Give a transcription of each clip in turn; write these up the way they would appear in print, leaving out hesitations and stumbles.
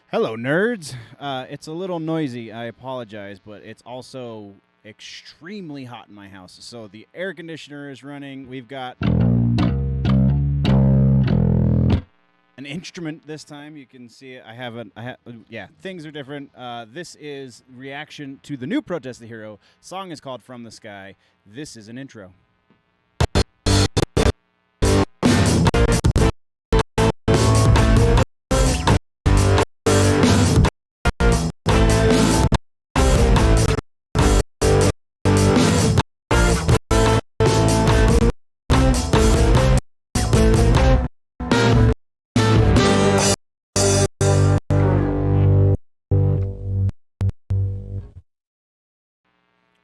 Hello, nerds. It's a little noisy. I apologize, but it's also extremely hot in my house. So the air conditioner is running. We've got an instrument this time. You can see it. Yeah, things are different. This is reaction to the new Protest the Hero. Song is called From the Sky. This is an intro.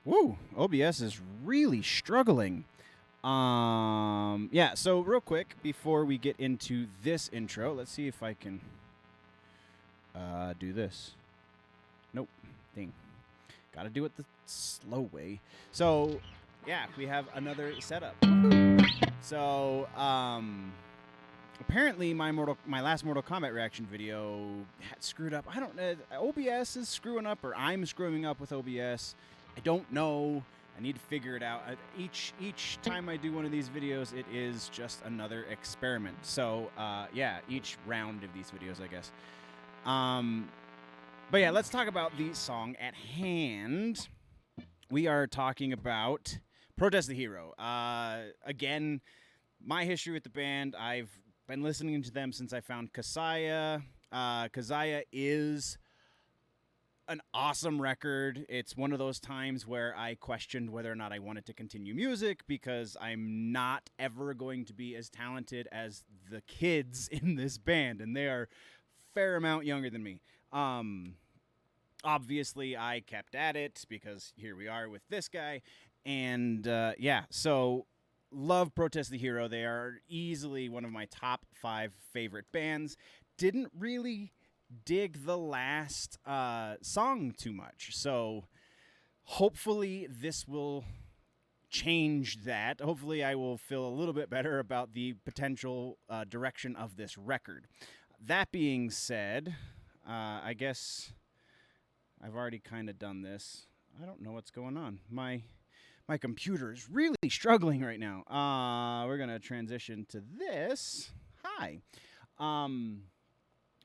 Woo! OBS is really struggling. Yeah, so real quick, before we get into this intro, let's see if I can do this. Nope. Dang. Gotta do it the slow way. So, yeah, we have another setup. So, apparently my last Mortal Kombat reaction video had screwed up. I don't know. OBS is screwing up, or I'm screwing up with OBS. I don't know. I need to figure it out. Each time I do one of these videos, it is just another experiment. So, yeah, each round of these videos, I guess. But yeah, let's talk about the song at hand. We are talking about Protest the Hero. Again, my history with the band, I've been listening to them since I found Kasaya. Kasaya is an awesome record. It's one of those times where I questioned whether or not I wanted to continue music because I'm not ever going to be as talented as the kids in this band, and they are a fair amount younger than me. Obviously, I kept at it because here we are with this guy, and yeah, so love Protest the Hero. They are easily one of my top 5 favorite bands. Didn't really dig the last song too much, so hopefully this will change that. Hopefully I will feel a little bit better about the potential direction of this record. That being said, I guess I've already kind of done this. I don't know what's going on. My computer is really struggling right now. We're gonna transition to this. Hi.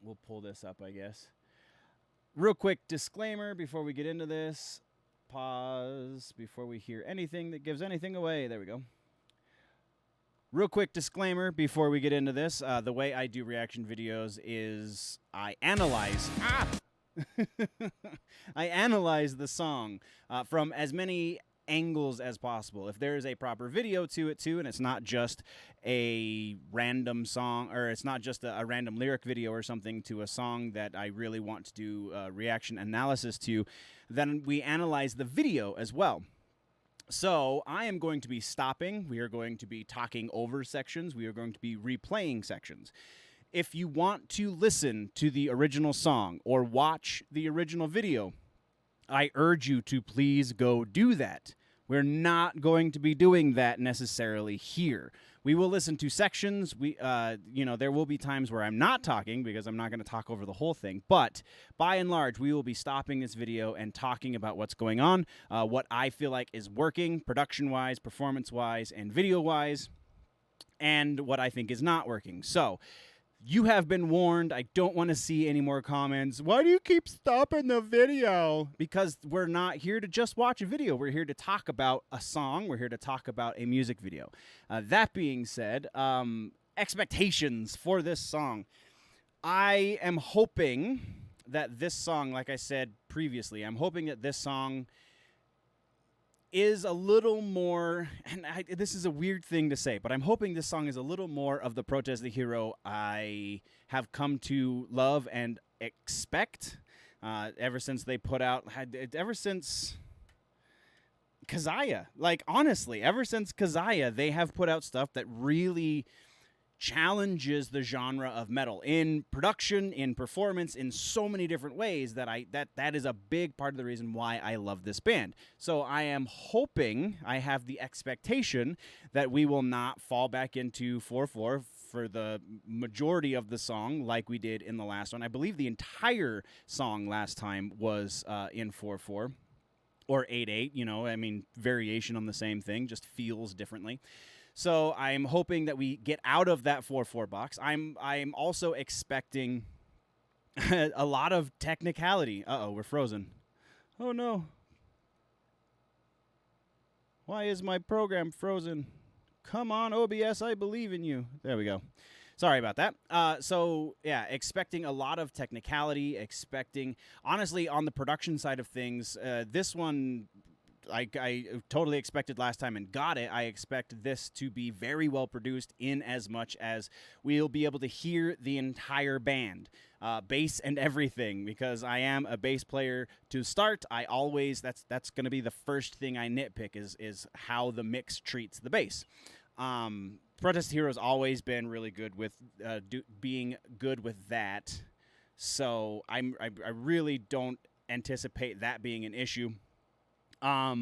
We'll pull this up, I guess. Real quick disclaimer before we get into this. Pause before we hear anything that gives anything away. There we go. Real quick disclaimer before we get into this. The way I do reaction videos is I analyze... I analyze the song from as many angles as possible. If there is a proper video to it too, and it's not just a random song, or it's not just a random lyric video or something to a song that I really want to do reaction analysis to, then we analyze the video as well. So I am going to be stopping. We are going to be talking over sections. We are going to be replaying sections. If you want to listen to the original song or watch the original video, I urge you to please go do that. We're not going to be doing that necessarily here. We will listen to sections. There will be times where I'm not talking because I'm not going to talk over the whole thing. But by and large, we will be stopping this video and talking about what's going on, what I feel like is working production-wise, performance-wise, and video-wise, and what I think is not working. So you have been warned. I don't want to see any more comments. Why do you keep stopping the video? Because we're not here to just watch a video. We're here to talk about a song. We're here to talk about a music video. That being said, expectations for this song. I am hoping that this song, like I said previously, I'm hoping that this song is a little more, and this is a weird thing to say, but I'm hoping this song is a little more of the Protest the Hero I have come to love and expect ever since they put out, ever since Kasaya. Like, honestly, ever since Kasaya, they have put out stuff that really challenges the genre of metal in production, in performance, in so many different ways that is a big part of the reason why I love this band. So I am hoping, I have the expectation that we will not fall back into 4/4, for the majority of the song, like we did in the last one. I believe the entire song last time was in 4/4 or 8/8. I mean, variation on the same thing, just feels differently. So I'm hoping that we get out of that 4/4 box. I'm also expecting a lot of technicality. Uh-oh, we're frozen. Oh, no. Why is my program frozen? Come on, OBS, I believe in you. There we go. Sorry about that. So, yeah, expecting a lot of technicality, honestly, on the production side of things, this one, I totally expected last time and got it. I expect this to be very well produced in as much as we'll be able to hear the entire band, bass and everything, because I am a bass player to start. That's going to be the first thing I nitpick is how the mix treats the bass. Protest Hero's always been really good with being good with that, so I really don't anticipate that being an issue. I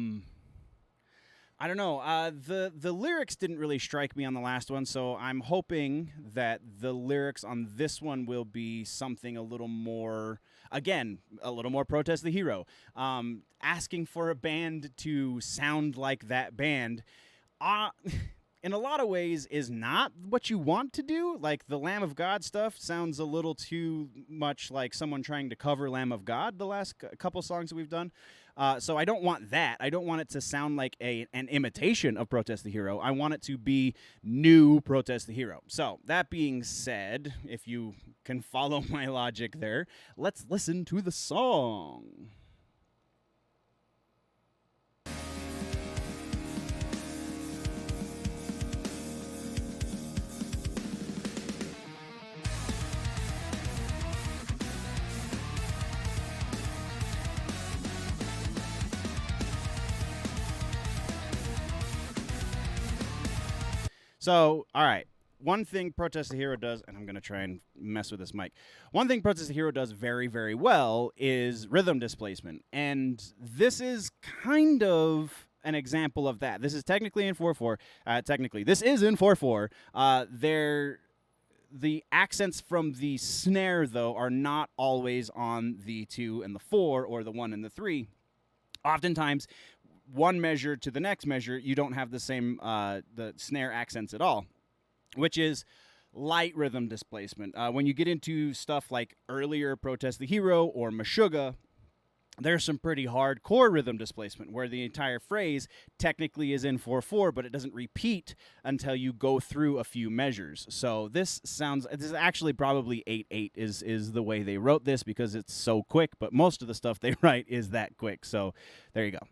don't know. The lyrics didn't really strike me on the last one, so I'm hoping that the lyrics on this one will be something a little more, again, a little more Protest the Hero. Asking for a band to sound like that band, in a lot of ways, is not what you want to do. Like, the Lamb of God stuff sounds a little too much like someone trying to cover Lamb of God the last couple songs that we've done. So I don't want that. I don't want it to sound like an imitation of Protest the Hero. I want it to be new Protest the Hero. So, that being said, if you can follow my logic there, let's listen to the song. So, all right, one thing Protest the Hero does, and I'm going to try and mess with this mic. One thing Protest the Hero does very, very well is rhythm displacement, and this is kind of an example of that. This is technically in 4/4. This is in 4/4. The accents from the snare, though, are not always on the 2 and the 4 or the 1 and the 3. Oftentimes, one measure to the next measure, you don't have the same the snare accents at all, which is light rhythm displacement. When you get into stuff like earlier Protest the Hero or Meshuggah, there's some pretty hardcore rhythm displacement where the entire phrase technically is in 4/4, but it doesn't repeat until you go through a few measures. So this is actually probably 8/8 is the way they wrote this, because it's so quick, but most of the stuff they write is that quick. So there you go.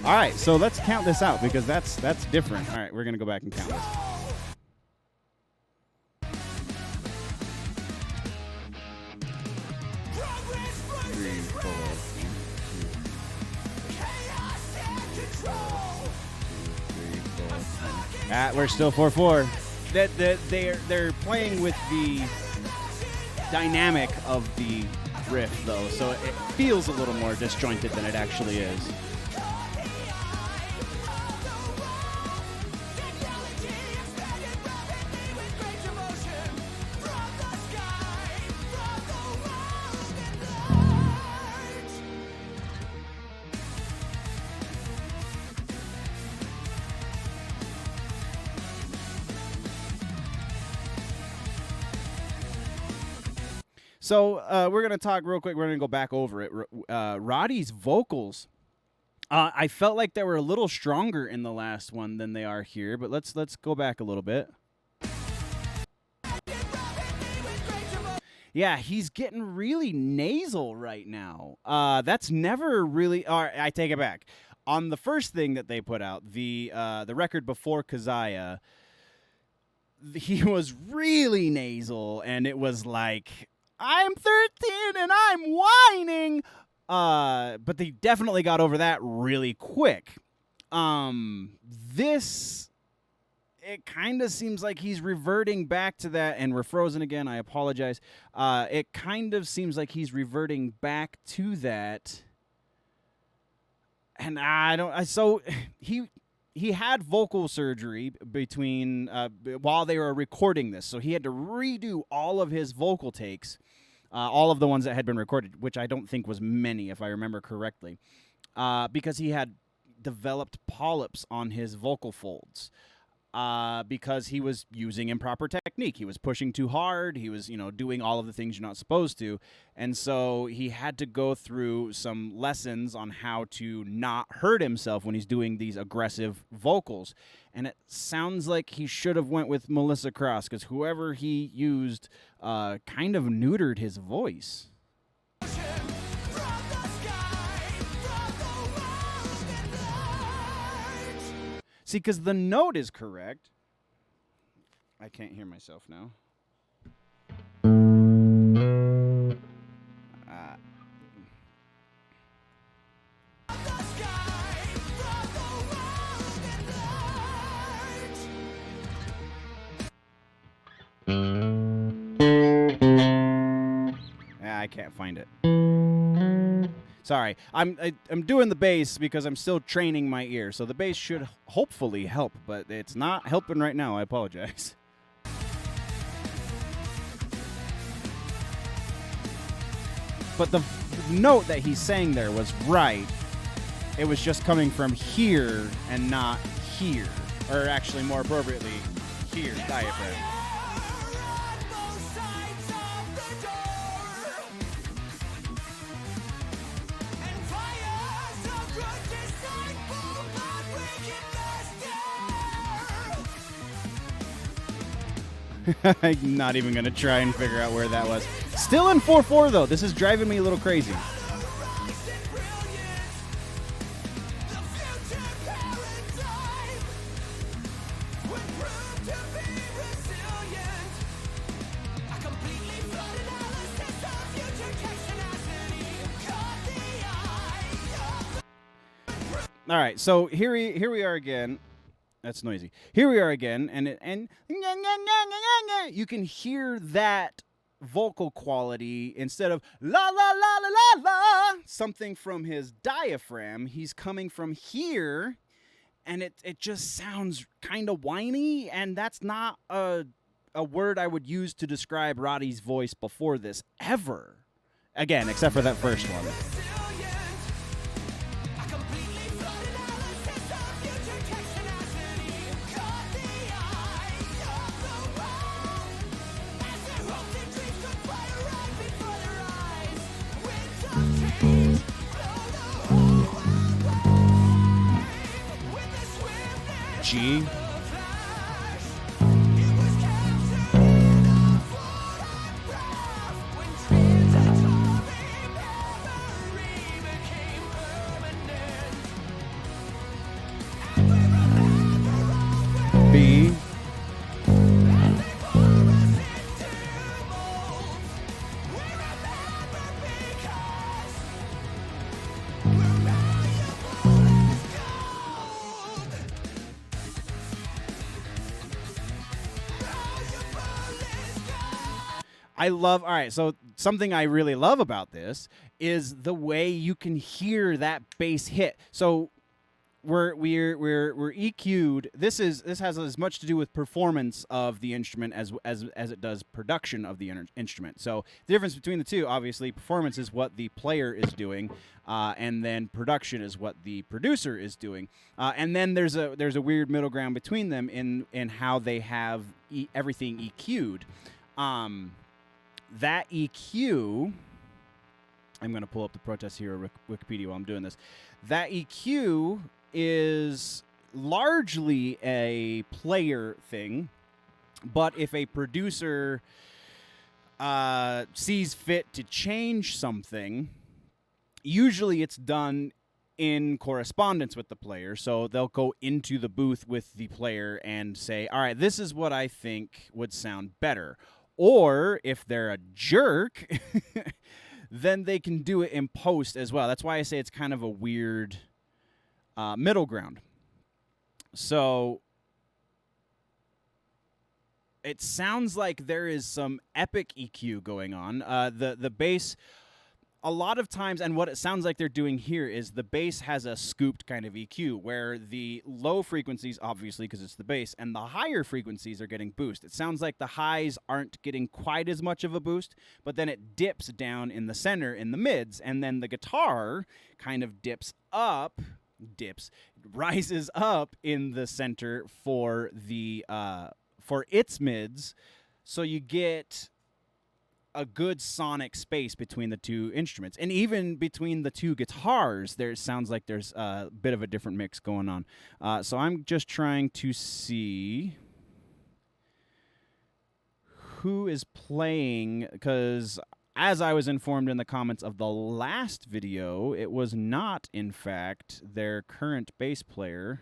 All right, so let's count this out, because that's different. All right, we're going to go back and count this. Three, four. We're still 4/4. They're playing with the dynamic of the riff, though, so it feels a little more disjointed than it actually is. So we're going to talk real quick. We're going to go back over it. Roddy's vocals, I felt like they were a little stronger in the last one than they are here, but let's go back a little bit. Yeah, he's getting really nasal right now. That's never really... All right, I take it back. On the first thing that they put out, the record before Kazaya, he was really nasal, and it was like, I'm 13 and I'm whining. But they definitely got over that really quick. This it kind of seems like he's reverting back to that, and we're frozen again. I apologize. It kind of seems like he's reverting back to that, and so he had vocal surgery between while they were recording this, so he had to redo all of his vocal takes, all of the ones that had been recorded, which I don't think was many, if I remember correctly, because he had developed polyps on his vocal folds. Because he was using improper technique. He was pushing too hard. He was, doing all of the things you're not supposed to. And so he had to go through some lessons on how to not hurt himself when he's doing these aggressive vocals. And it sounds like he should have went with Melissa Cross, because whoever he used kind of neutered his voice. See, because the note is correct. I can't hear myself now. I can't find it. Sorry, I'm doing the bass because I'm still training my ear, so the bass should hopefully help, but it's not helping right now. I apologize. But the note that he sang there was right. It was just coming from here and not here, or actually more appropriately, here, diaphragm. I'm not even going to try and figure out where that was. Still in 4/4 though. This is driving me a little crazy. All right, so here we are again. That's noisy. Here we are again, and you can hear that vocal quality instead of la la la la la la, something from his diaphragm. He's coming from here, and it just sounds kind of whiny, and that's not a word I would use to describe Roddy's voice before this ever. Again, except for that first one. G. B. All right, so something I really love about this is the way you can hear that bass hit. So we're EQ'd. This has as much to do with performance of the instrument as it does production of the instrument. So the difference between the two, obviously, performance is what the player is doing, and then production is what the producer is doing. And then there's a weird middle ground between them in how they have everything EQ'd. That EQ, I'm going to pull up the Protest Hero Wikipedia while I'm doing this. That EQ is largely a player thing, but if a producer sees fit to change something, usually it's done in correspondence with the player. So they'll go into the booth with the player and say, all right, this is what I think would sound better. Or if they're a jerk, then they can do it in post as well. That's why I say it's kind of a weird middle ground. So it sounds like there is some epic EQ going on. The bass, a lot of times, and what it sounds like they're doing here is the bass has a scooped kind of EQ, where the low frequencies, obviously because it's the bass, and the higher frequencies are getting boost. It sounds like the highs aren't getting quite as much of a boost, but then it dips down in the center in the mids, and then the guitar kind of rises up in the center for the for its mids, so you get a good sonic space between the two instruments, and even between the two guitars there sounds like there's a bit of a different mix going on. So I'm just trying to see who is playing, because as I was informed in the comments of the last video, it was not in fact their current bass player.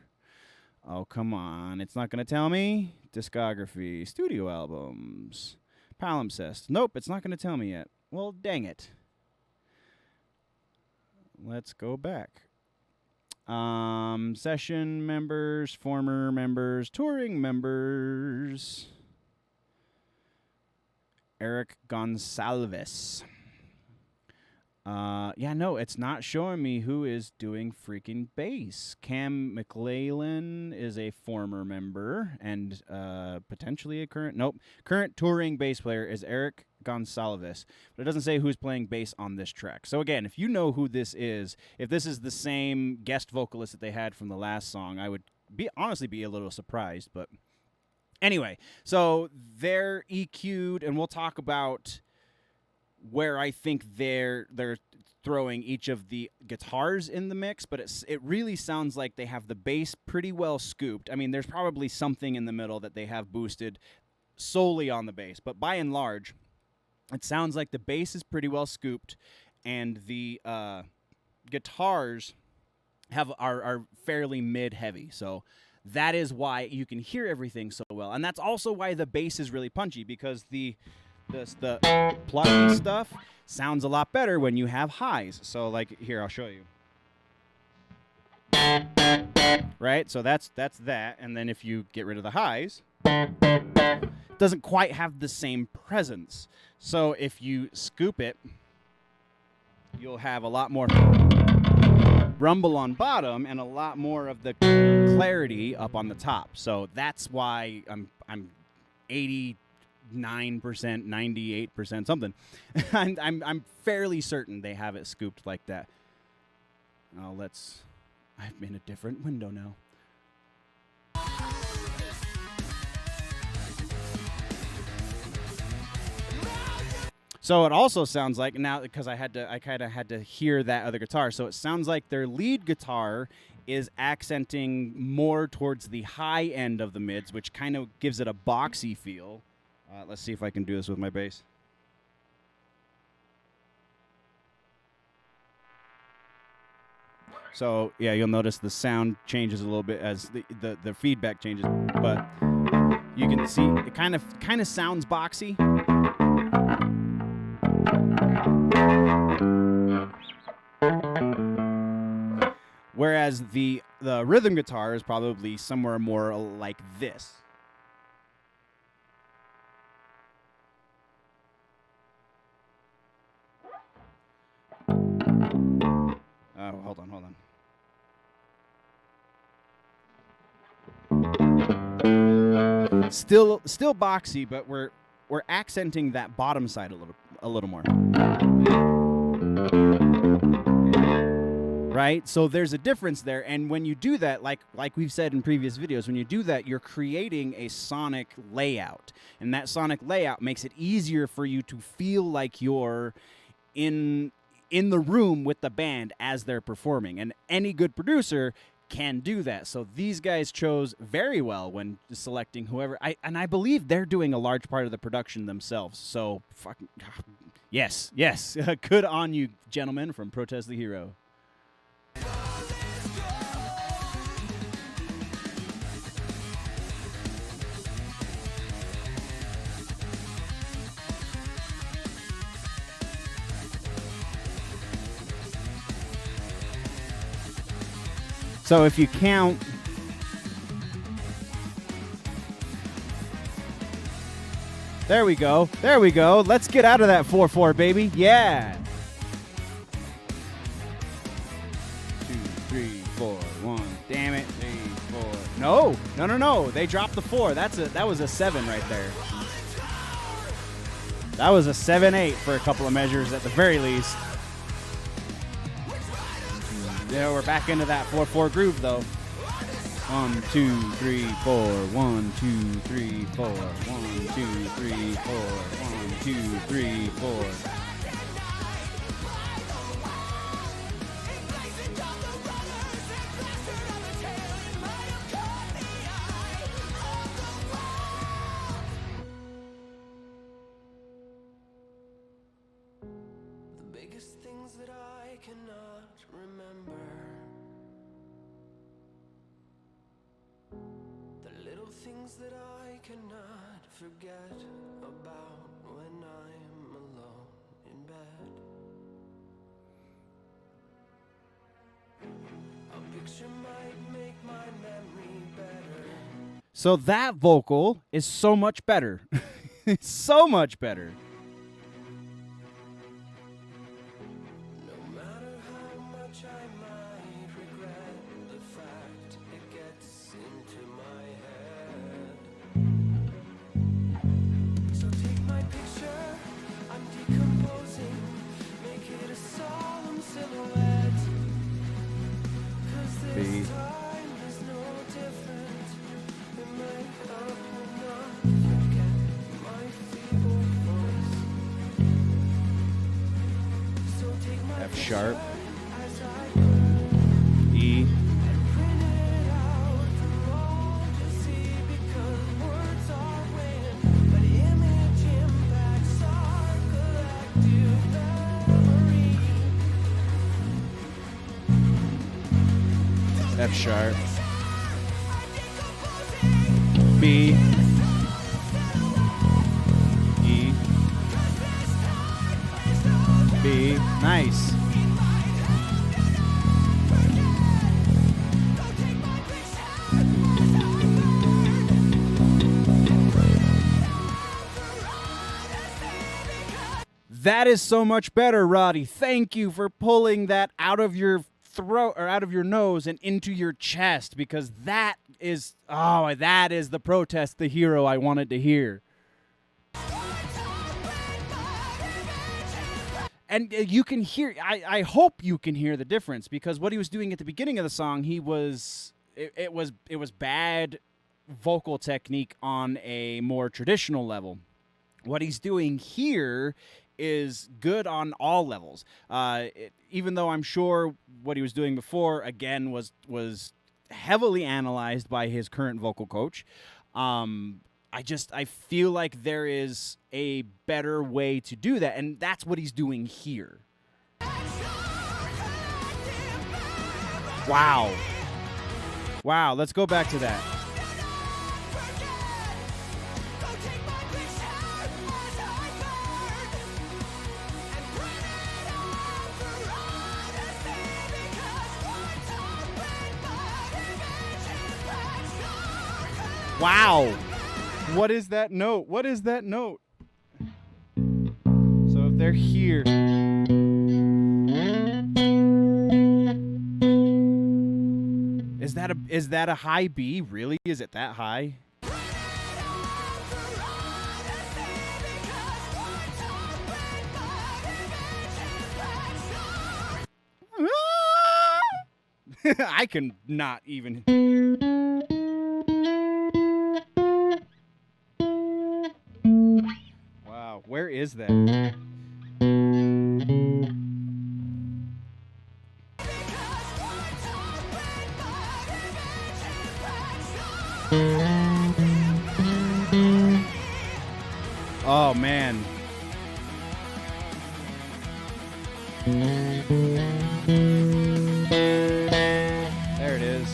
Oh, come on, it's not going to tell me. Discography, studio albums, Palimpsest. Nope, it's not going to tell me yet. Well, dang it. Let's go back. Session members, former members, touring members. Eric Gonsalves. Yeah, no, it's not showing me who is doing freaking bass. Cam McLellan is a former member and potentially a current. Nope, current touring bass player is Eric Gonsalves, but it doesn't say who's playing bass on this track. So again, if you know who this is, if this is the same guest vocalist that they had from the last song, I would honestly be a little surprised. But anyway, so they're EQ'd, and we'll talk about where I think they're throwing each of the guitars in the mix, but it really sounds like they have the bass pretty well scooped. I mean, there's probably something in the middle that they have boosted solely on the bass, but by and large, it sounds like the bass is pretty well scooped, and the guitars are fairly mid-heavy. So that is why you can hear everything so well, and that's also why the bass is really punchy, because the plucky stuff sounds a lot better when you have highs. So like here, I'll show you. Right? So that's that. And then if you get rid of the highs, it doesn't quite have the same presence. So if you scoop it, you'll have a lot more rumble on bottom and a lot more of the clarity up on the top. So that's why I'm 89%, 98%, something. I'm fairly certain they have it scooped like that. Oh, I'm in a different window now. So it also sounds like, now because I kind of had to hear that other guitar, so it sounds like their lead guitar is accenting more towards the high end of the mids, which kind of gives it a boxy feel. Let's see if I can do this with my bass. So yeah, you'll notice the sound changes a little bit as the feedback changes, but you can see it kind of sounds boxy. Whereas the rhythm guitar is probably somewhere more like this. Oh, hold on. Still boxy, but we're accenting that bottom side a little more. Right? So there's a difference there, and when you do that, like we've said in previous videos, when you do that, you're creating a sonic layout, and that sonic layout makes it easier for you to feel like you're in the room with the band as they're performing, and any good producer can do that. So these guys chose very well when selecting whoever. I believe they're doing a large part of the production themselves. So fucking yes, good on you, gentlemen from Protest the Hero. So if you count There we go. There we go. Let's get out of that 4/4, baby. Yeah. 2, 3, 4, 1. Damn it. 3, 4. No. No, no, no. They dropped the 4. That was a 7 right there. That was a 7/8 for a couple of measures at the very least. Yeah, we're back into that 4/4 groove though. 1, 2, 3, 4. 1, 2, 3, 4. 1, 2, 3, 4. 1, 2, 3, 4. The biggest things that I cannot remember. Things that I cannot forget about when I'm alone in bed. A picture might make my memory better. So that vocal is so much better. It's so much better. No matter how much I might regret the fact it gets into my head. So take my picture, I'm decomposing, make it a solemn silhouette. 'Cause this time is no different. It might help me not forget my feeble voice. So take my F sharp, picture as I go. E, Print it out for all to see, because words are when, but image impacts our collective memory. F sharp, B, E, B. Nice. That is so much better, Roddy. Thank you for pulling that out of your throat or out of your nose and into your chest, because that is the protest, the hero I wanted to hear. And you can hear, I hope you can hear the difference, because what he was doing at the beginning of the song, it was bad vocal technique on a more traditional level. What he's doing here is good on all levels. Even though I'm sure what he was doing before, again, was heavily analyzed by his current vocal coach. I feel like there is a better way to do that, and that's what he's doing here. Wow. Wow, let's go back to that. Wow. What is that note? What is that note? So if they're here. Is that a high B? Really? Is it that high? I can not even. Wow, where is that? Oh, man. There it is.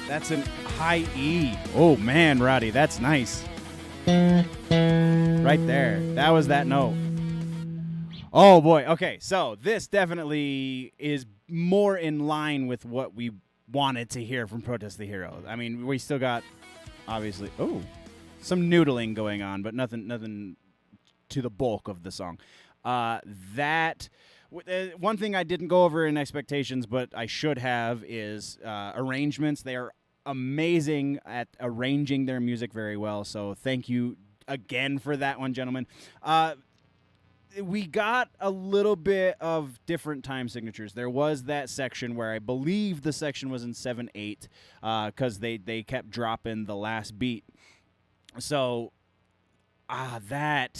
That's an high E. Oh, man, Roddy, that's nice. Right there. That was that note. Oh, boy. Okay, so this definitely is more in line with what we wanted to hear from Protest the Hero. I mean, we still got, obviously, some noodling going on, but nothing to the bulk of the song. One thing I didn't go over in expectations, but I should have, is arrangements. They are amazing at arranging their music very well, so thank you again for that one, gentlemen. We got a little bit of different time signatures. There was that section where I believe the section was in 7/8 because they kept dropping the last beat. So that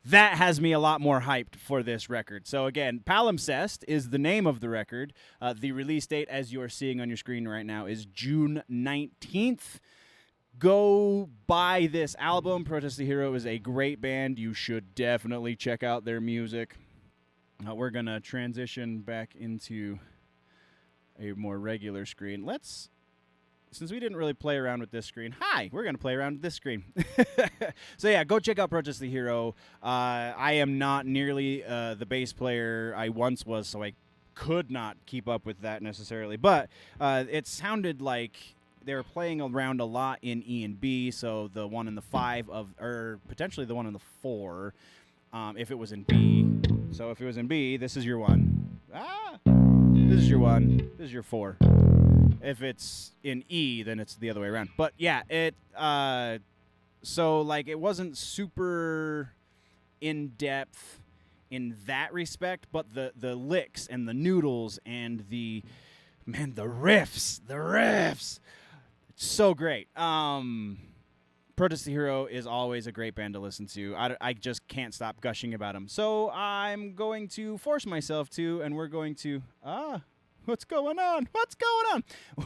has me a lot more hyped for this record. So again, Palimpsest is the name of the record. The release date, as you're seeing on your screen right now, is June 19th. Go buy this album. Protest the Hero is a great band. You should definitely check out their music. We're going to transition back into a more regular screen. Since we didn't really play around with this screen, we're going to play around with this screen. So yeah, go check out Protest the Hero. I am not nearly the bass player I once was, so I could not keep up with that necessarily. But it sounded like they were playing around a lot in E and B, so the one in the 5 or potentially the one in the 4, if it was in B. So if it was in B, this is your 1. This is your 1. This is your 4. If it's in E, then it's the other way around. But yeah, so like it wasn't super in depth in that respect, but the licks and the noodles and the riffs. So great. Protest the Hero is always a great band to listen to. I just can't stop gushing about them. So I'm going to force myself to, and we're going to... What's going on?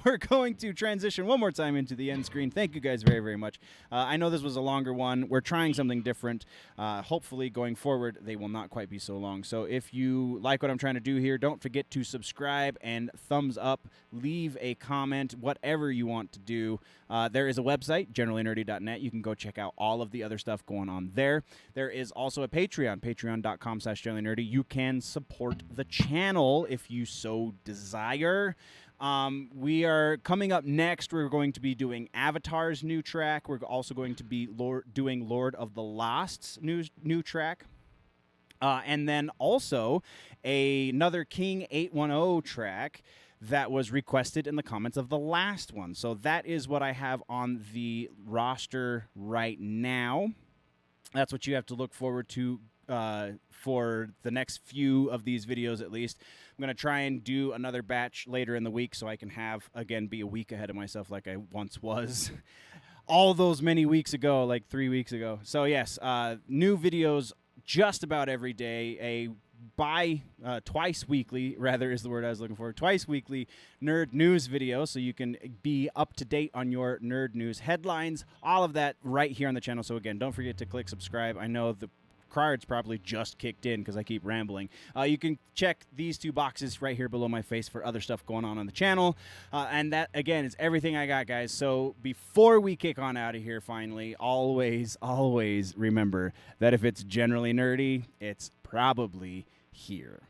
We're going to transition one more time into the end screen. Thank you guys very, very much. I know this was a longer one. We're trying something different. Hopefully, going forward, they will not quite be so long. So if you like what I'm trying to do here, don't forget to subscribe and thumbs up. Leave a comment, whatever you want to do. There is a website, generallynerdy.net. You can go check out all of the other stuff going on there. There is also a Patreon, patreon.com/generallynerdy. You can support the channel if you so desire. We are coming up next. We're going to be doing Avatar's new track. We're also going to be doing Lord of the Lost's new track. And then also another King 810 track that was requested in the comments of the last one. So that is what I have on the roster right now. That's what you have to look forward to for the next few of these videos at least. I'm going to try and do another batch later in the week so I can be a week ahead of myself like I once was. All those many weeks ago, like 3 weeks ago. So yes, new videos just about every day. Twice weekly, rather, is the word I was looking for. Twice weekly nerd news video, so you can be up to date on your nerd news headlines. All of that right here on the channel. So again, don't forget to click subscribe. I know the card's probably just kicked in because I keep rambling. You can check these 2 boxes right here below my face for other stuff going on the channel. And that, again, is everything I got, guys. So before we kick on out of here, finally, always remember that if it's generally nerdy, it's probably here.